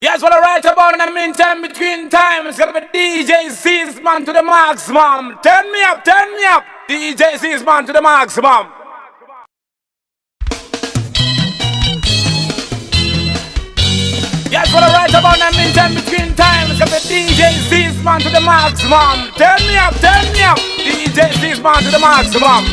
Yes, what I write about in the meantime, between time, it's gonna be DJ Seasman to the maximum. Turn me up, DJ Seasman to the maximum. Yes, what I write about in the meantime, between time, it's gonna be DJ Seasman to the maximum. Turn me up, DJ Seasman to the maximum.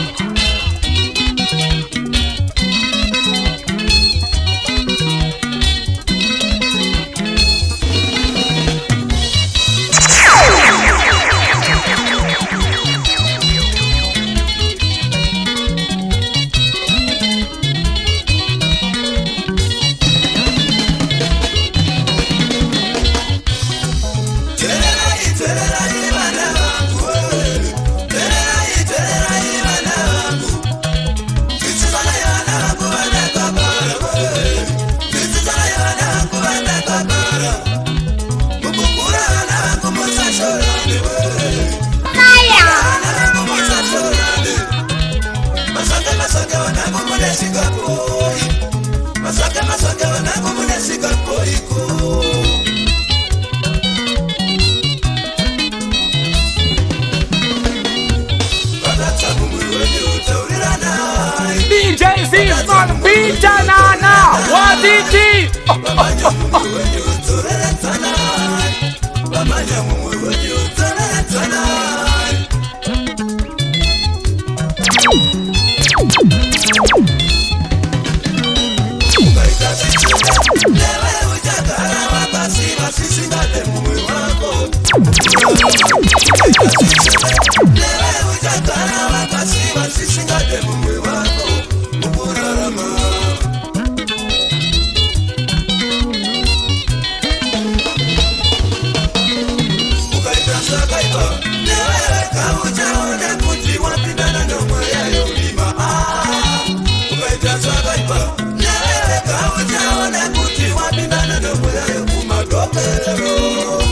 DJ Seasman, beat Nana, what it is?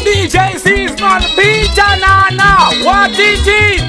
DJ Seasman, beat Nana, what it is?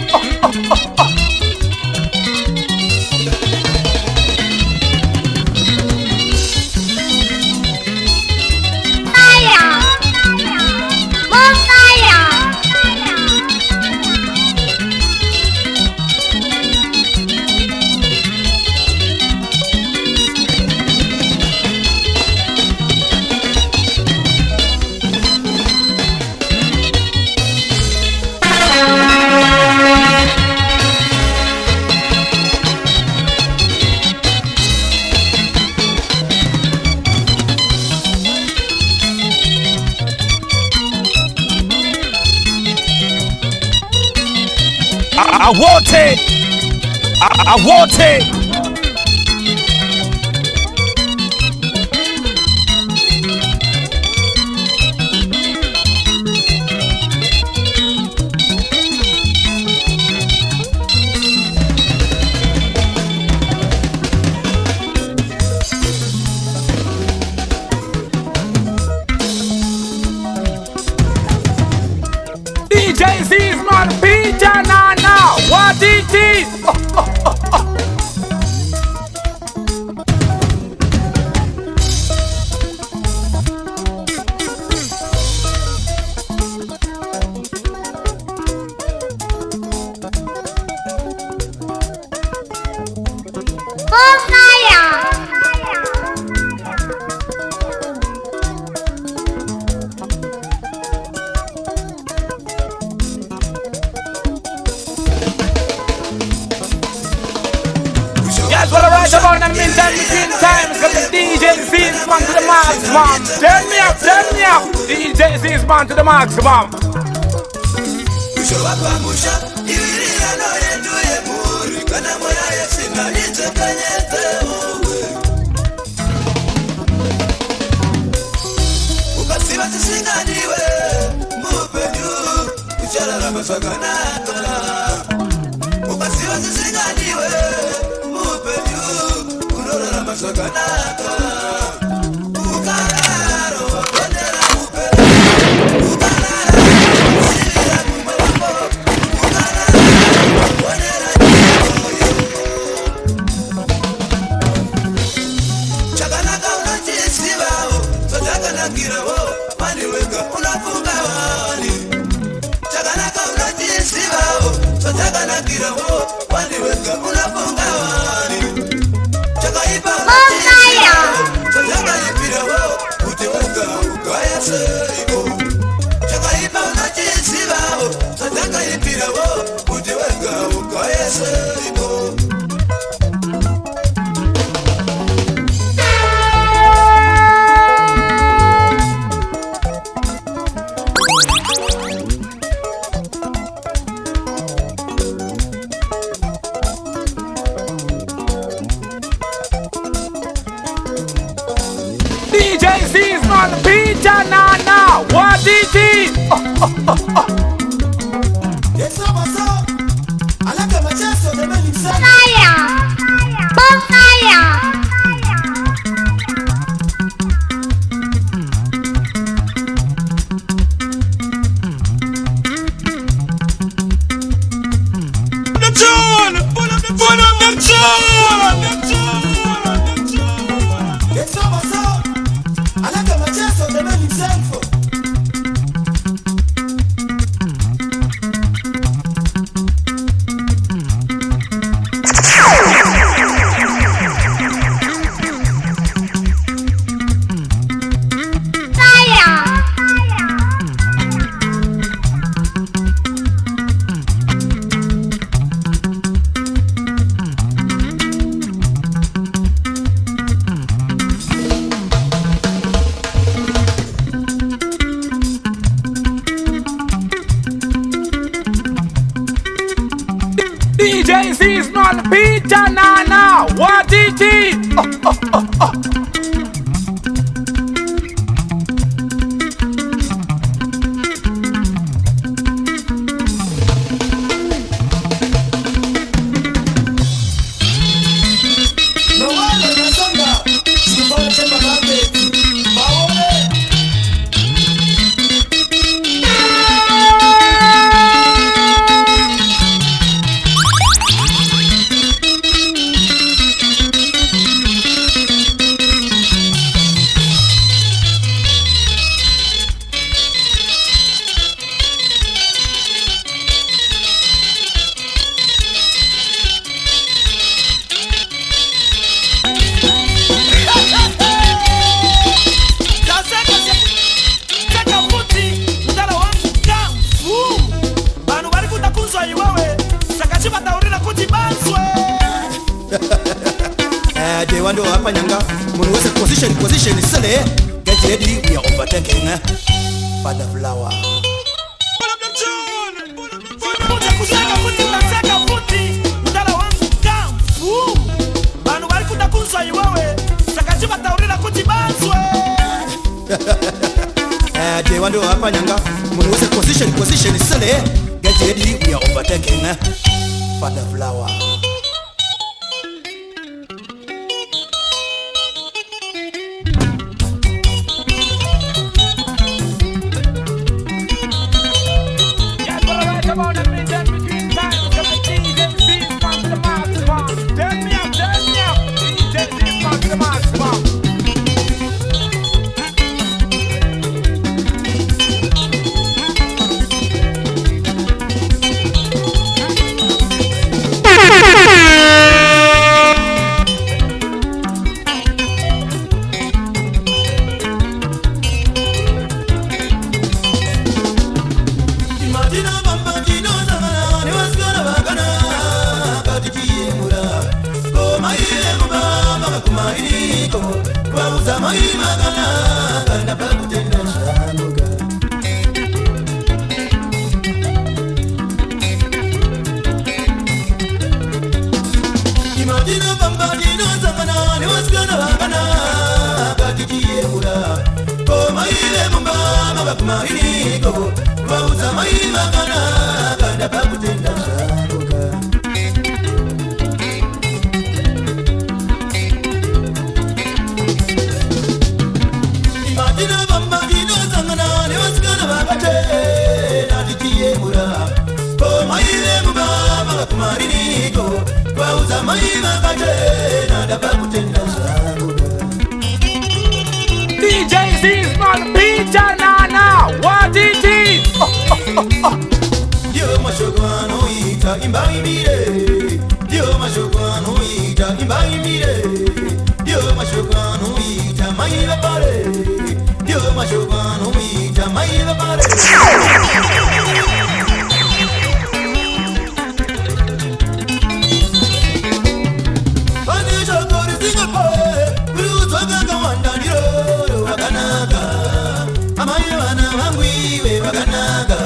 I want it. I want it. DJ Seasman, beat Nana, what it is? That's what I write about in the meantime, between times, cause the DJ Seasman to the maximum. Turn me up, DJ Seasman to the maximum. Chakanaka unachisiwa, so DJ Seasman, Peter Nana, what it is? Yes, I like my chest on the many side. DJ Seasman, Peter Nana, what it is? Wando hapa nyanga munaweza position sale. Get ready, we are overtaking Father Flower. Wando hapa nyanga munaweza position sale. Get ready, we are overtaking Father Flower. DJ Seasman, ita imbaimire dio mashukwano ita imbaimire dio mashukwano ita maiva pare dio mashukwano ita maiva pare Pani chakori Singapore Bruto gaga wanda diro wakanaga Amaya wana hangwiwe wakanaga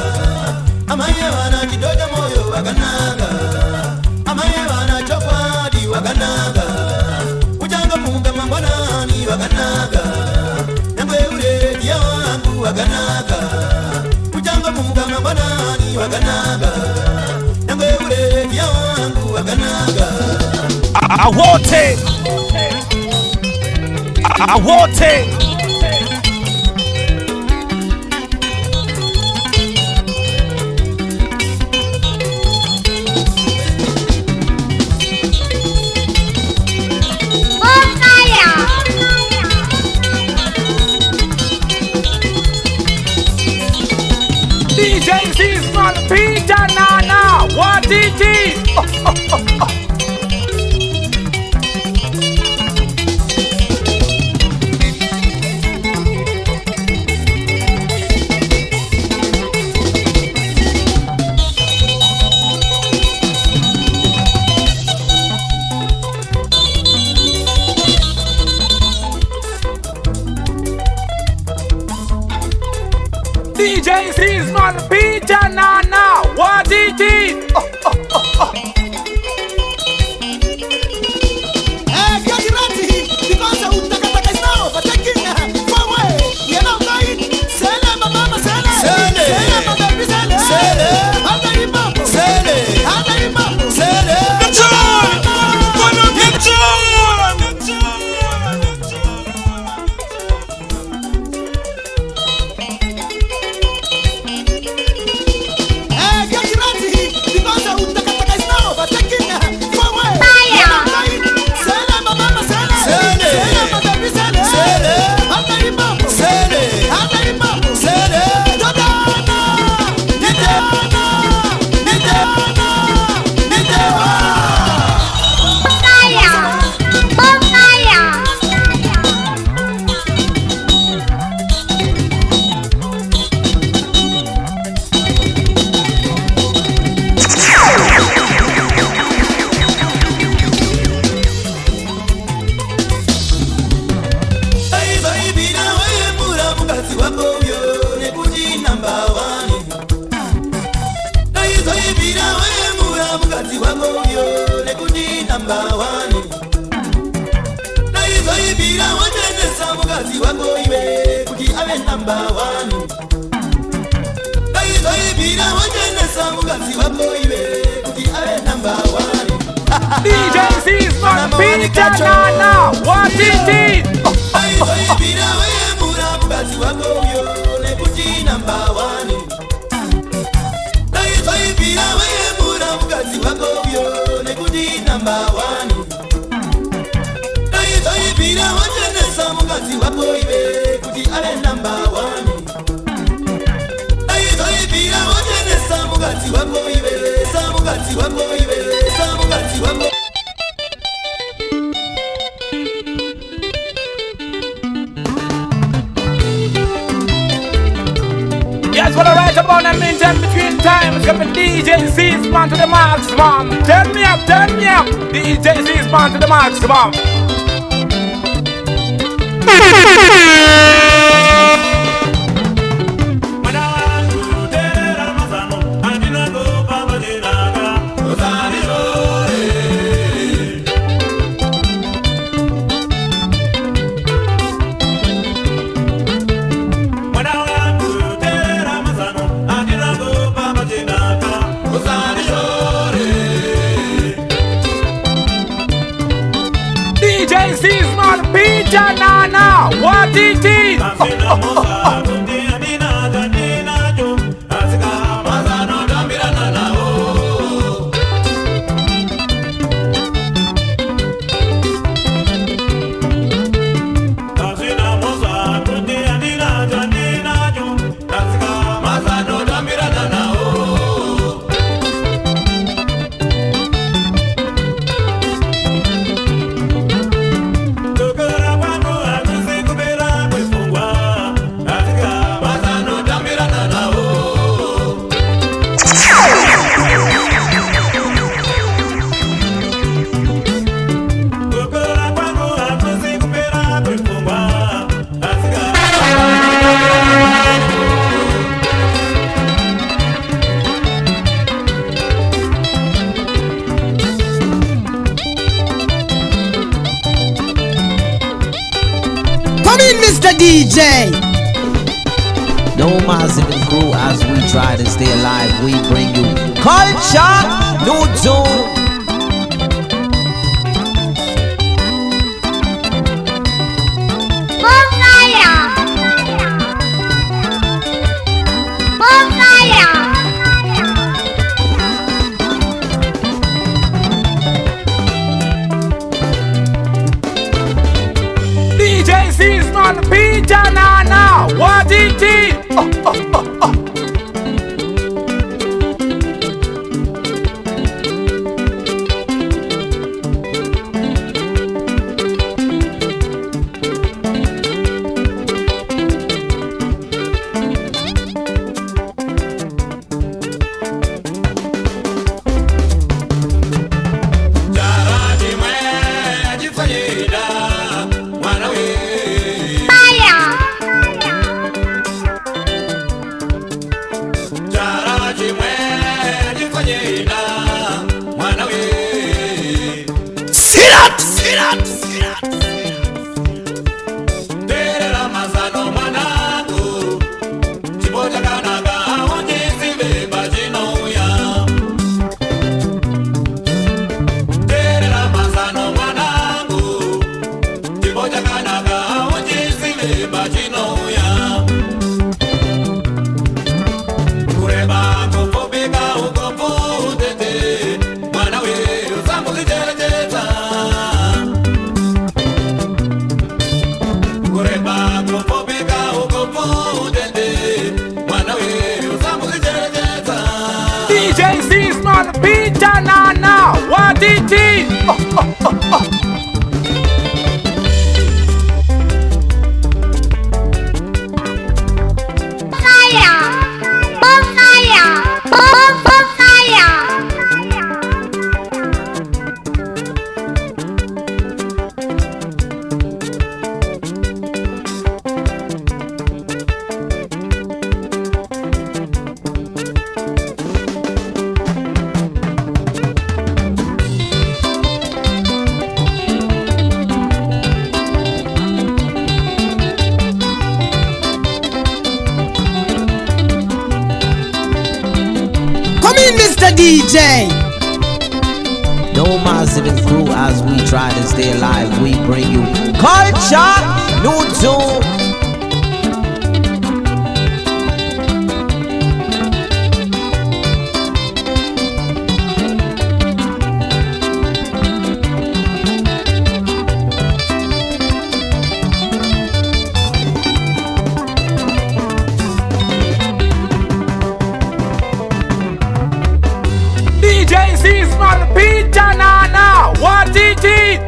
Amaya wana kidoja moyo wakanaga Amaya wana chokwadi wakanaga Ujanga munga mangwanani wakanaga Nangwe ule dia wangu wakanaga Ujanga munga mangwanani wakanaga Nangwe ule dia wangu wakanaga I want it. I want it. DJ Seasman, Peter Nana, what it is? DJ Seasman, Peter Nana, what it is? Get ready because I would take a now for taking forward. You know, Sele, Mama, Sele, Mama, Sele, Sele, Sele, Sele, DJ Seasman, Peter Nana, what it is? Yes, what I write about them in between times. Got the DJ Seasman to the maximum. Turn me up, DJ Seasman to the maximum. DJ Seasman, Peter Nana, what it is? Come in, Mr. DJ. No massive crew as we try to stay alive. We bring you culture, new tune. DJ Seasman, Peter Nana, what it is? DJ Seasman, Peter Nana, what it is? Mr. DJ. No massive crew as we try to stay alive. We bring you culture, new tune. DJ Seasman, Peter Nana, what it is?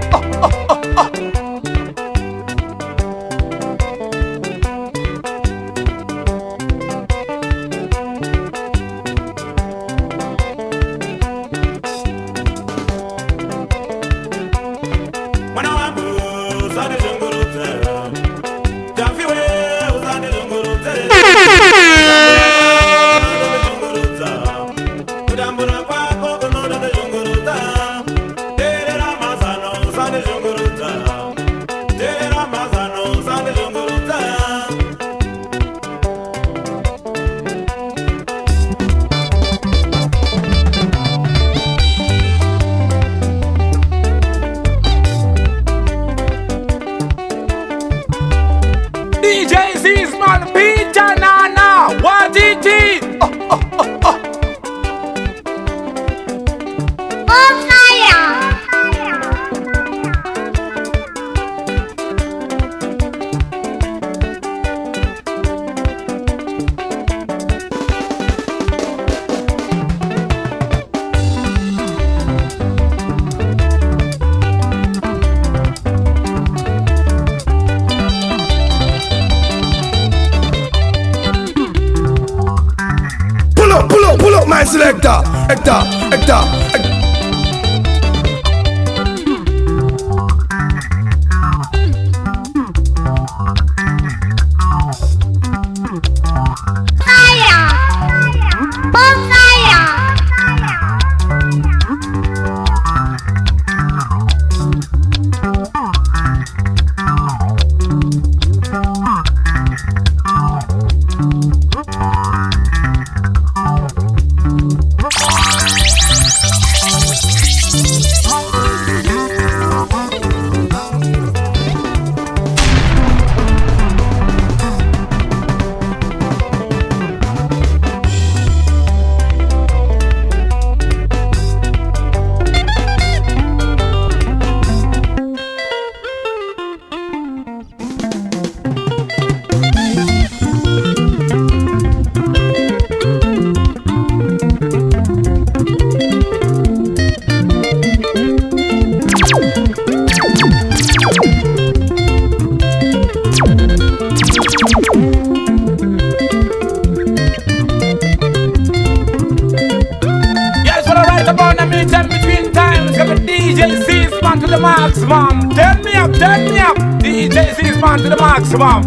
DJ Seasman, Peter Nana, what it is? Pull up my selector, Hector. Seasman to the maximum.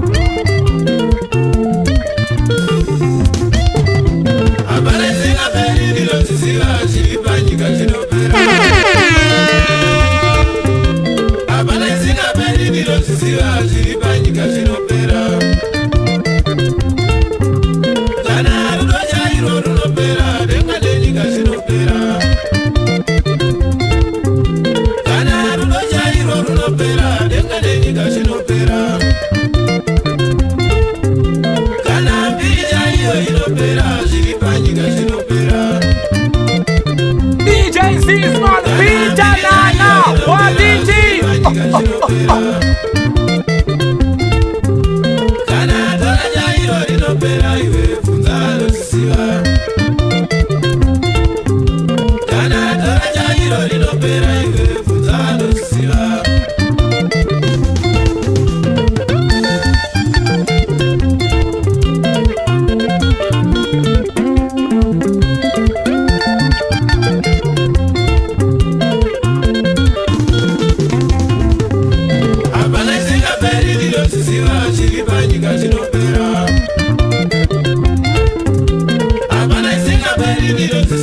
DJ Seasman, Peter Nana, what it is?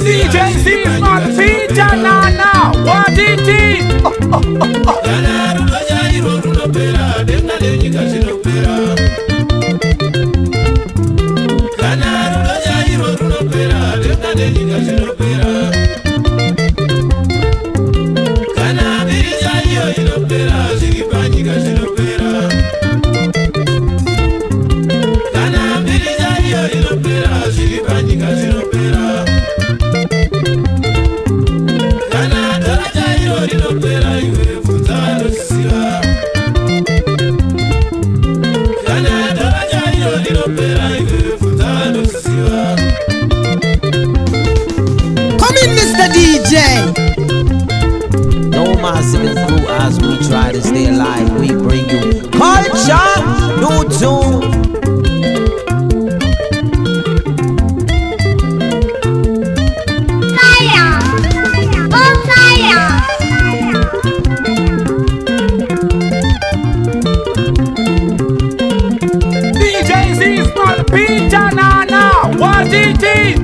DJ Seasman, Peter Nana, what it is? No massive crew as we try to stay alive. We bring you culture, new tune. DJ Seasman, Peter Nana, what it is?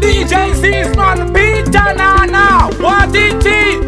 DJ Seasman, Peter Nana, what it is?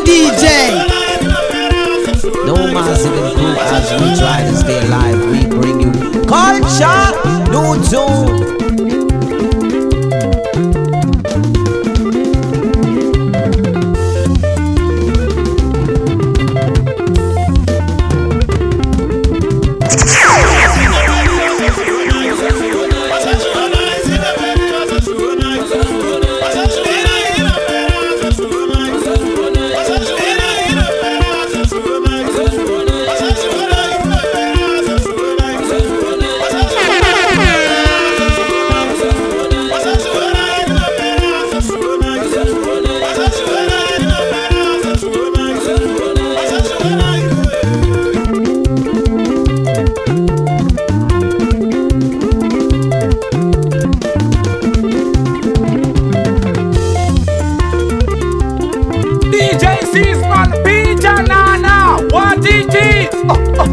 DJ. No massive crew as we try to stay alive. We bring you culture, new tune. DJ Seasman, Peter Nana, what it is?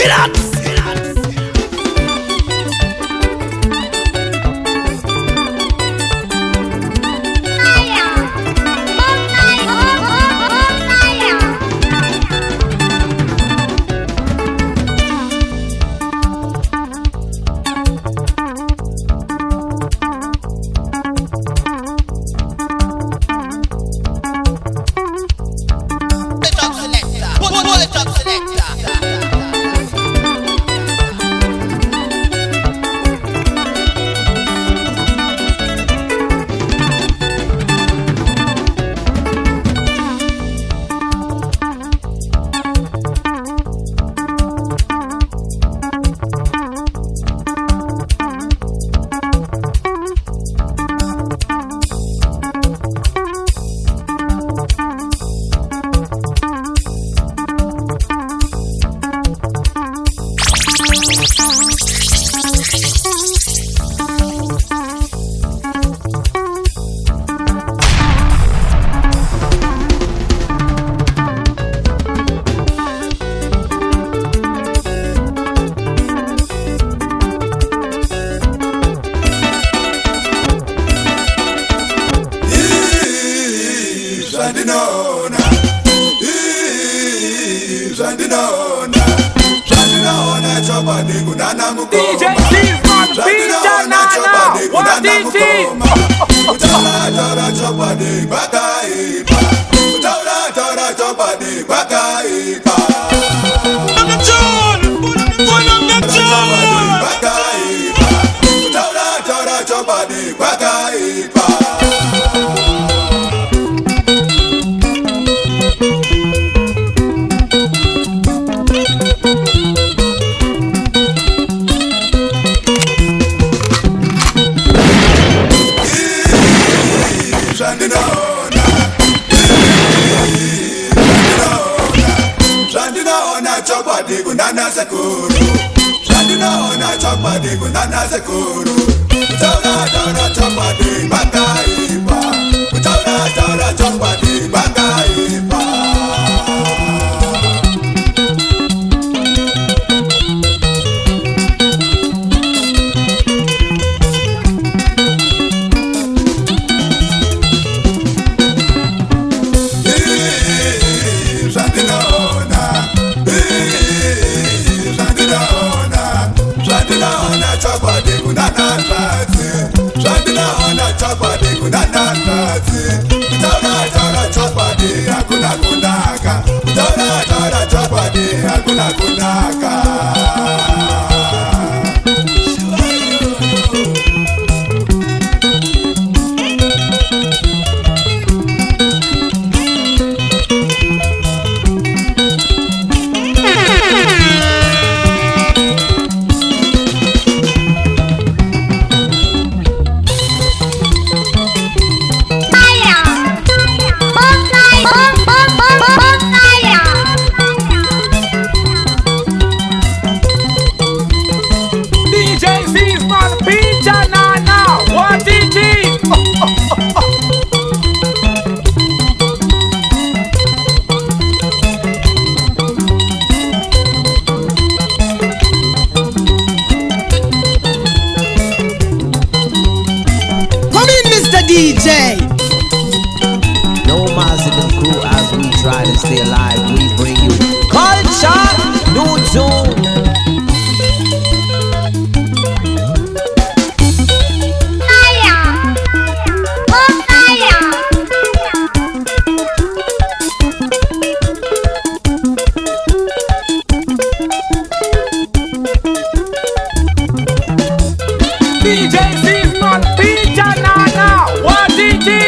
See that? DJ Seasman, Peter Nana, what is DJ. No Massive crew as we try to stay alive. We bring you culture, new tune. DJ Seasman, Peter Nana, what it is?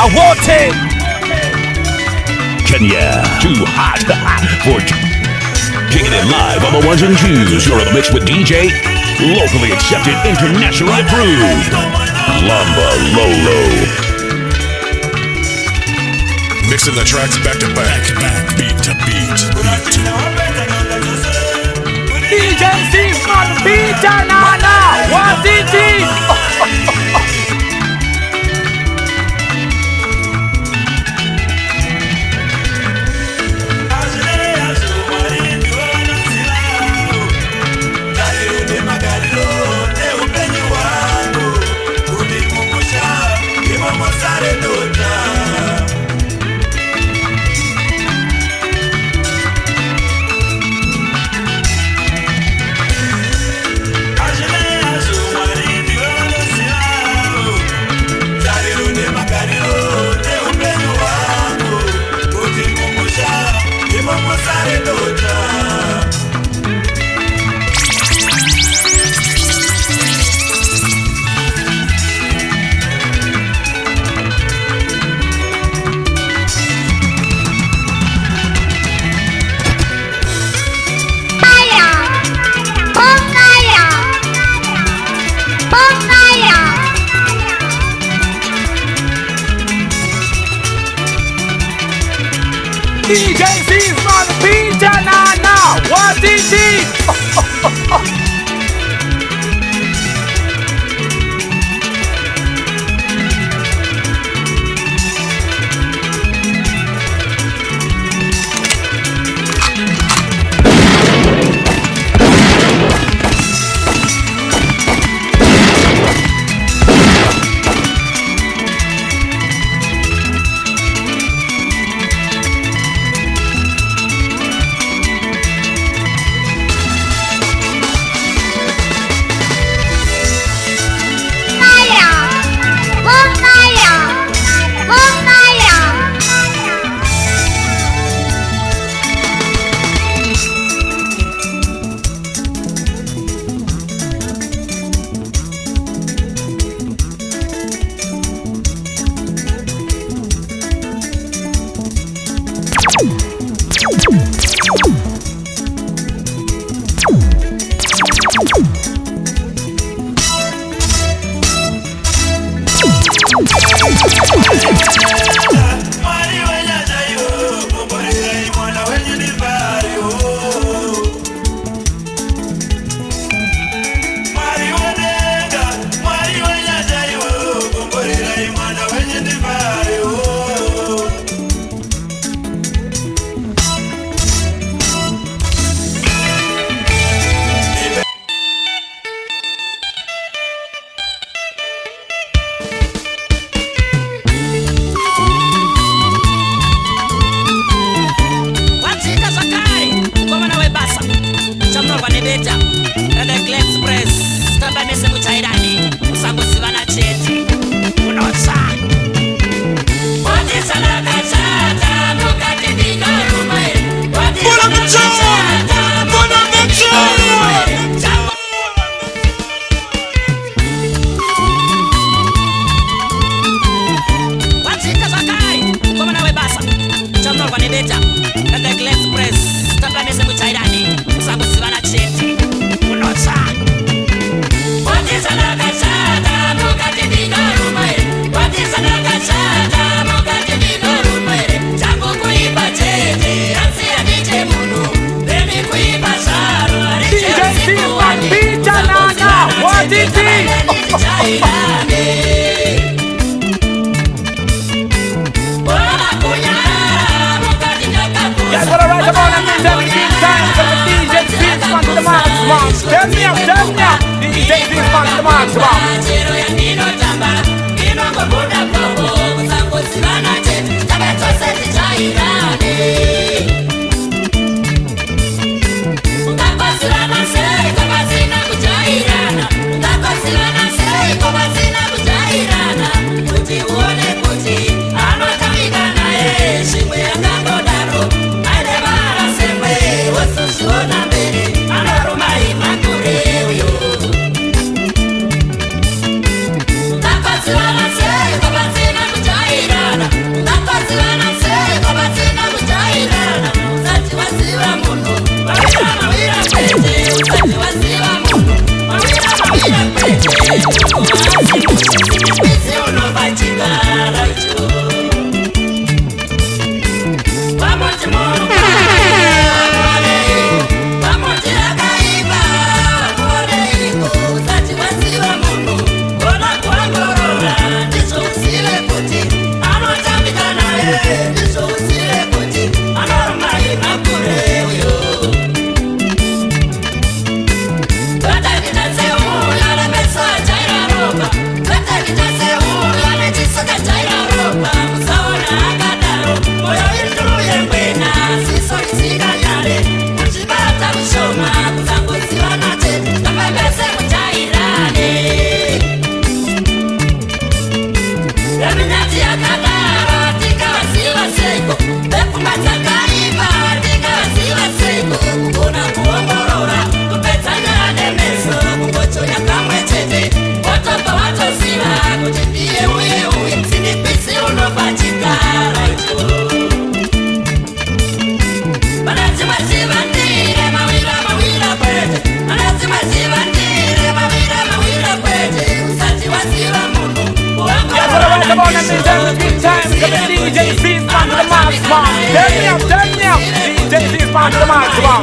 Awote Kenya, too hot for kicking it live on the ones and twos. You're in the mix with DJ, locally accepted, internationally approved, Lamba Lolo. Mixing the tracks back to back, beat to beat. DJ Seasman, Peter Nana, what it is? DJ Seasman, Peter Nana, what it is? What is it? Yes, what I write about them in 17 times of the DJ Seasman to the maximum. Turn me up, DJ Seasman to the maximum. DJ Seasman to the maximum. Turn me up. DJ Seasman to the maximum.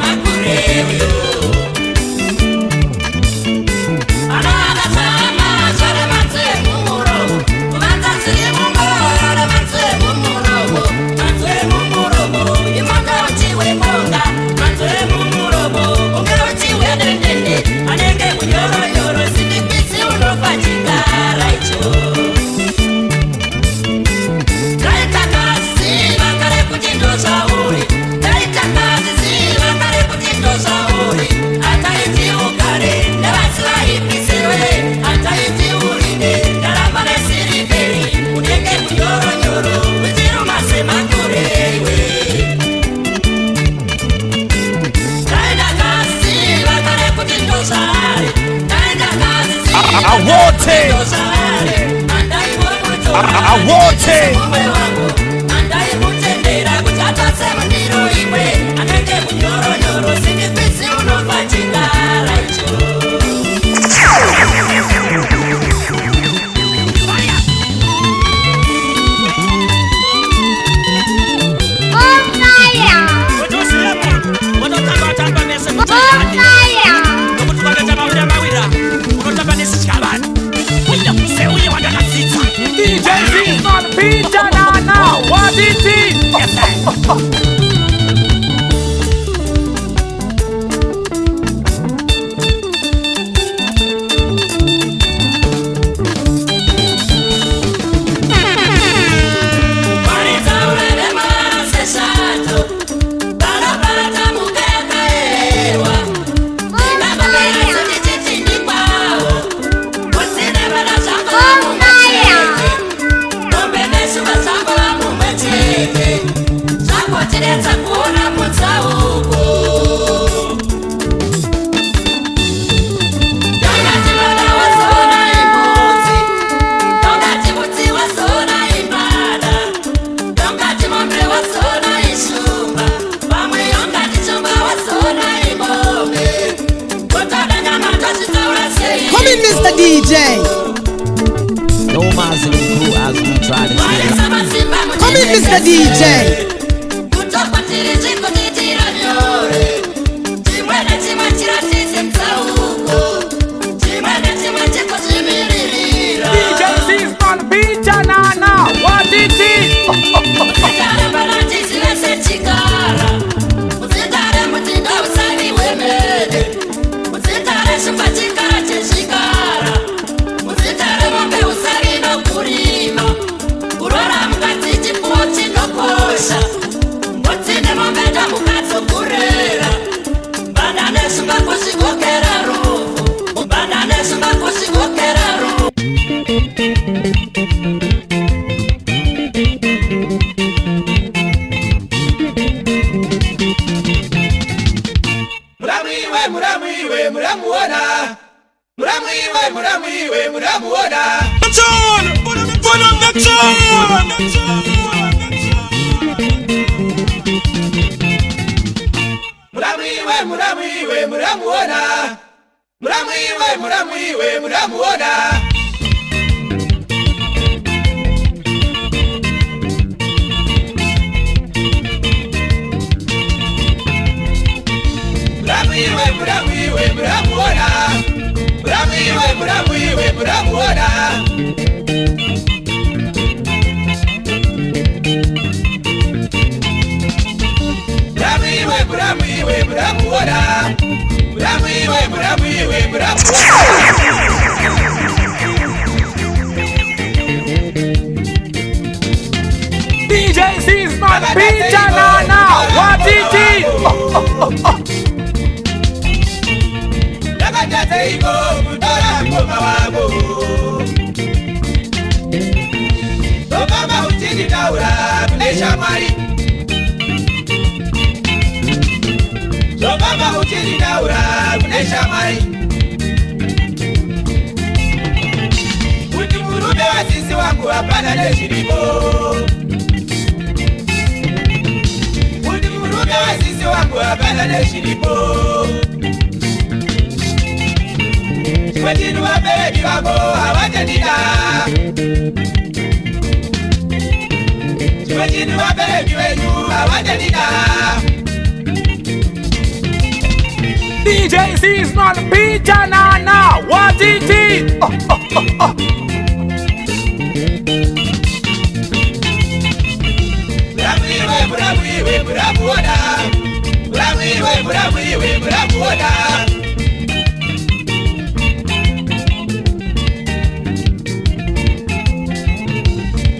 Mr. DJ. muramuona. Muramuiwe, muramuona. Put on the tune. Muramuiwe, muramuona. Muramuiwe, muramuona. Muramuiwe, muramuona. Muramuiwe, muramuona. Muramuiwe, muramuona. Muramuiwe, muramuona. DJ Seasman, Peter Nana, what it is? Nakajate iko kutora ngoma wabo. Tokama uchini daura kunesha mari. Tokama uchini daura kunesha mari. Utimurube wa sisi wangu hapana neshiripo. Utimurube wa sisi wangu hapana neshiripo. Wajinu wa baby wabo hawajadida. Wajinu wa baby wenyu hawajadida. DJ Seasman, Peter Nana, what it is? Muramuiwe, muramuona. Muramuiwe, muramuona.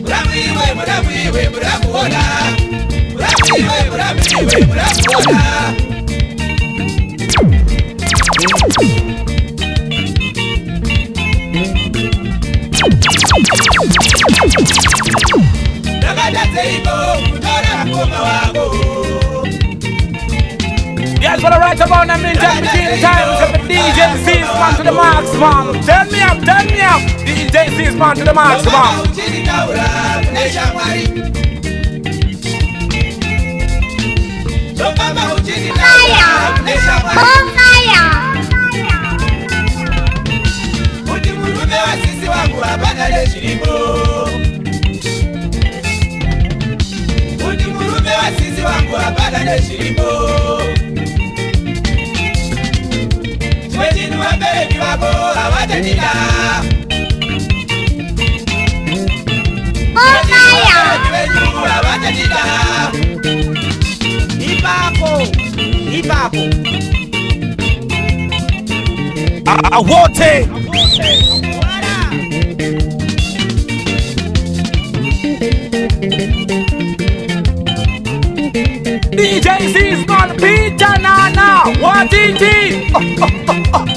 Muramuiwe, muramuona. Muramuiwe, muramuona. Yes, for the right about now, meantime, between times of the DJ Seasman to the maximum. Turn me up, DJ Seasman to the maximum. Utimurume wa sisi wangu hapana leshiripo. Utimurume wa sisi wangu hapana leshiripo. Wejinu wa baby wabo hawajadida. Wejinu hawajadida. Ipapo Awote DJ Seasman, Peter Nana, what it is?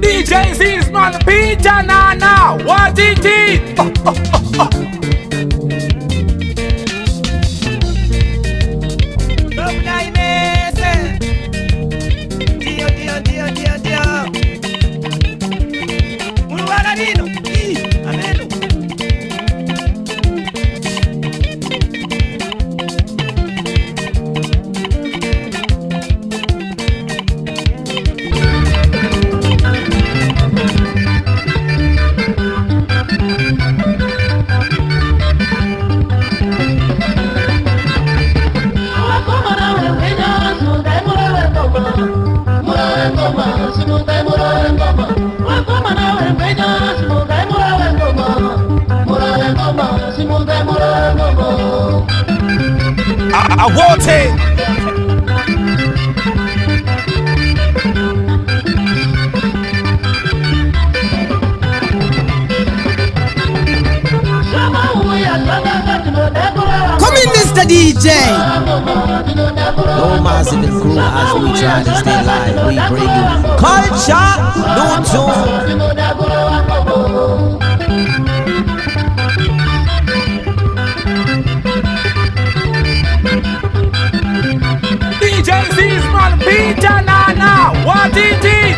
DJ Seasman, Peter Nana, what it is? I want it. Come in, Mr. DJ. No massive crew as we try to stay live. We bring you culture, new tune. DJ Zisman, Peter Nana, what it is?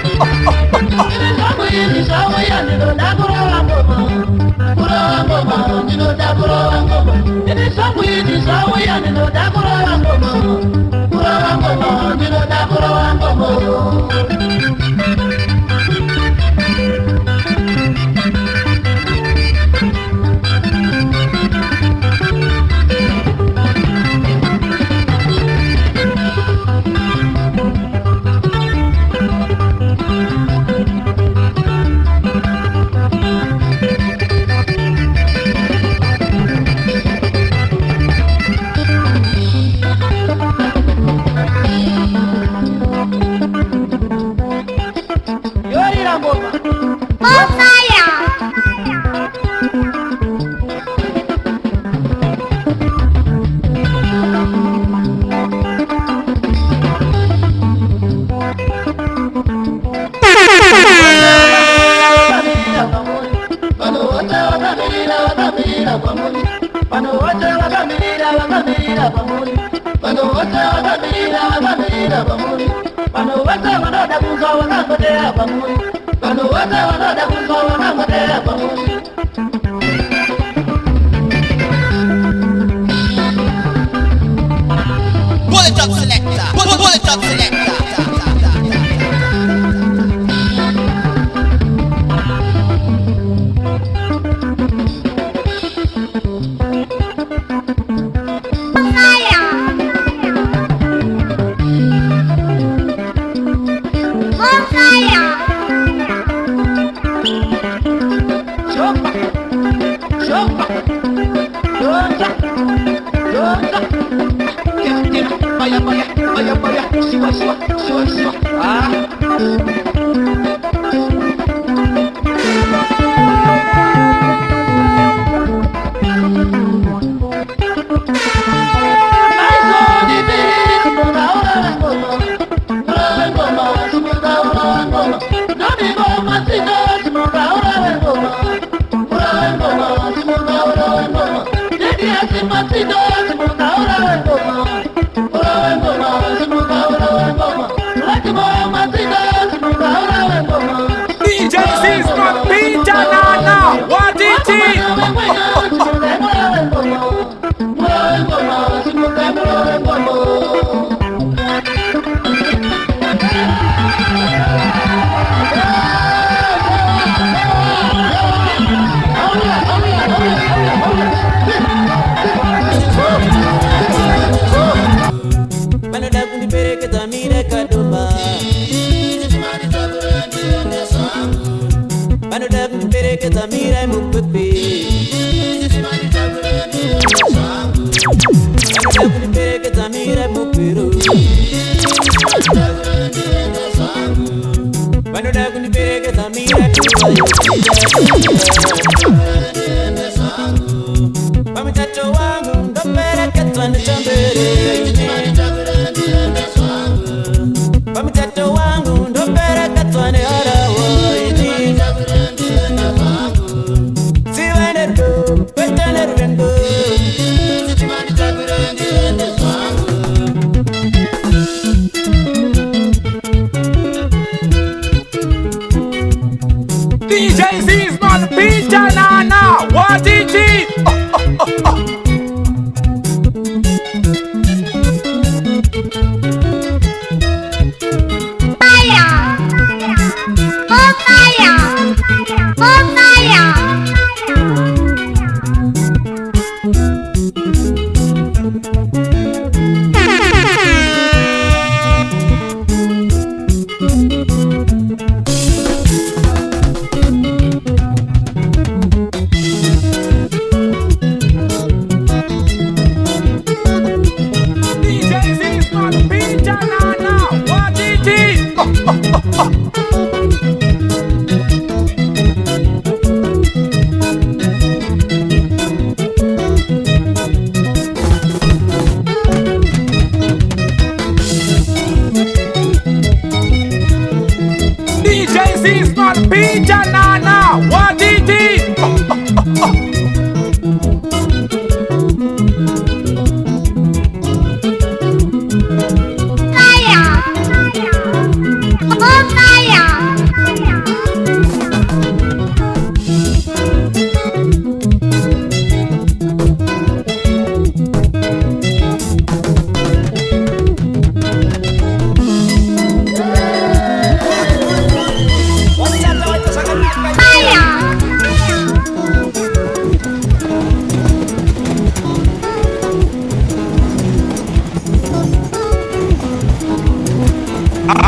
Peter Nana, what it is?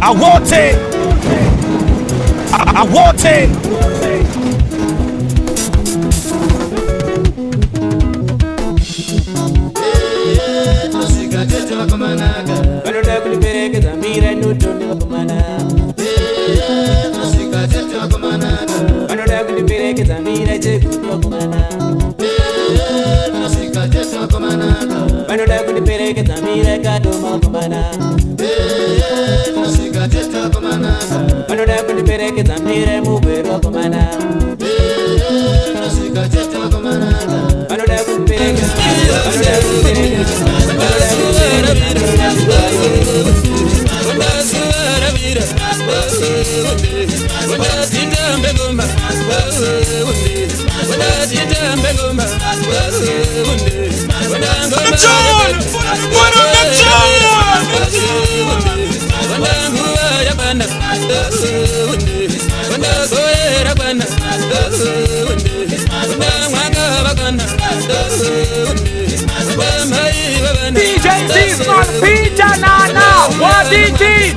I want it. I want it. DJ Seasman, Peter Nana, what it is?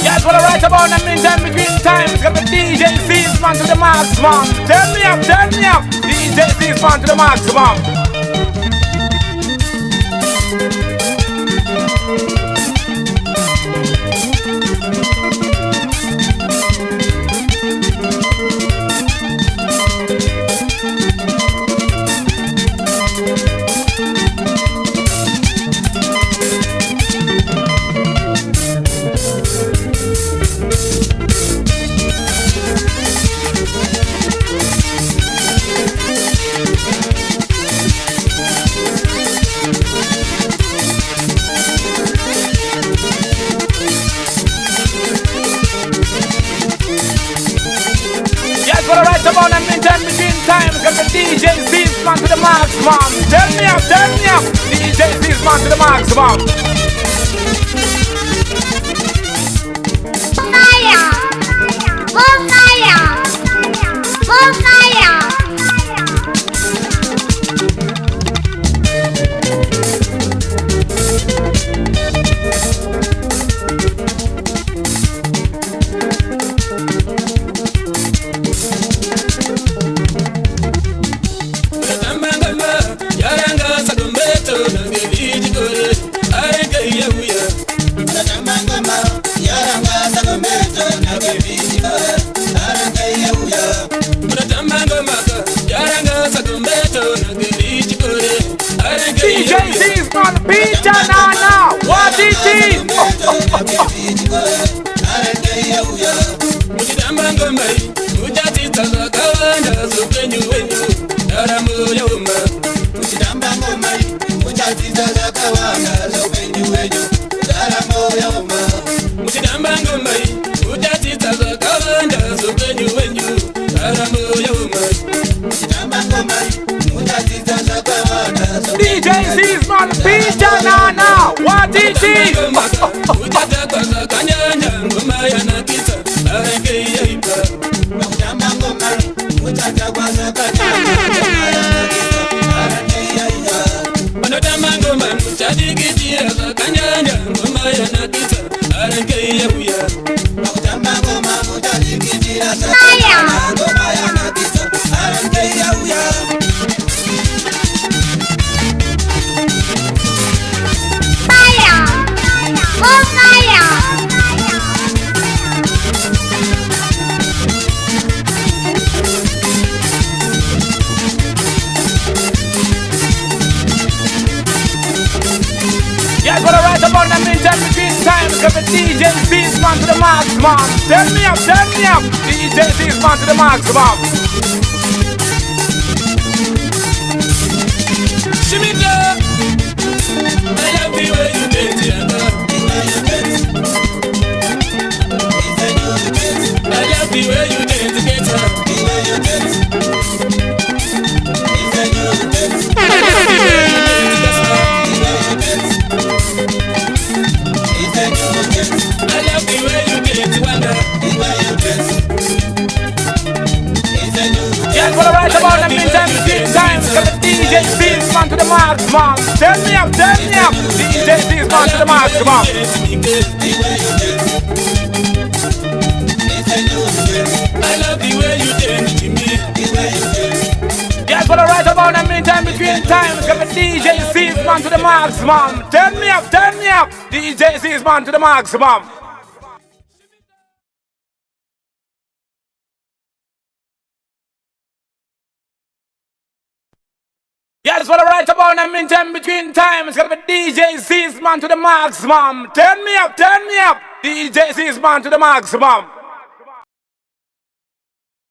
Yes, what I write about in the meantime between times. Got the DJ Seasman to the maximum. Turn me up, turn me up. DJ Seasman to the maximum. About them in time between times, got the DJ Seasman to the maximum. Turn me up, DJ Seasman to the maximum. DJ Seasman, Peter Nana, what it is? DJ Seasman, Peter Nana, what Yes, what I write about them in time between times. Cause the DJ sees man to the maximum. Turn me up, turn me up. DJ sees man to the maximum. Shimmy up. I love the way you dance, yeah. I love the way you dance, get up. The way you dance. I love the way you dance, wonder. The way you dance. Yes, what I write about them in time between times. Cause the DJ sees man to the maximum. Turn me up, turn me up. DJ sees man to the maximum. I love the way you dance, Jimmy. Yes, what I write about them in time between times. Cause the DJ sees man to the maximum. Turn me up, turn me up. DJ sees man to the maximum. Yes, what I write about them in time between times. Cause the DJ sees man to the maximum. Turn me up, turn me up. DJ sees man to the maximum.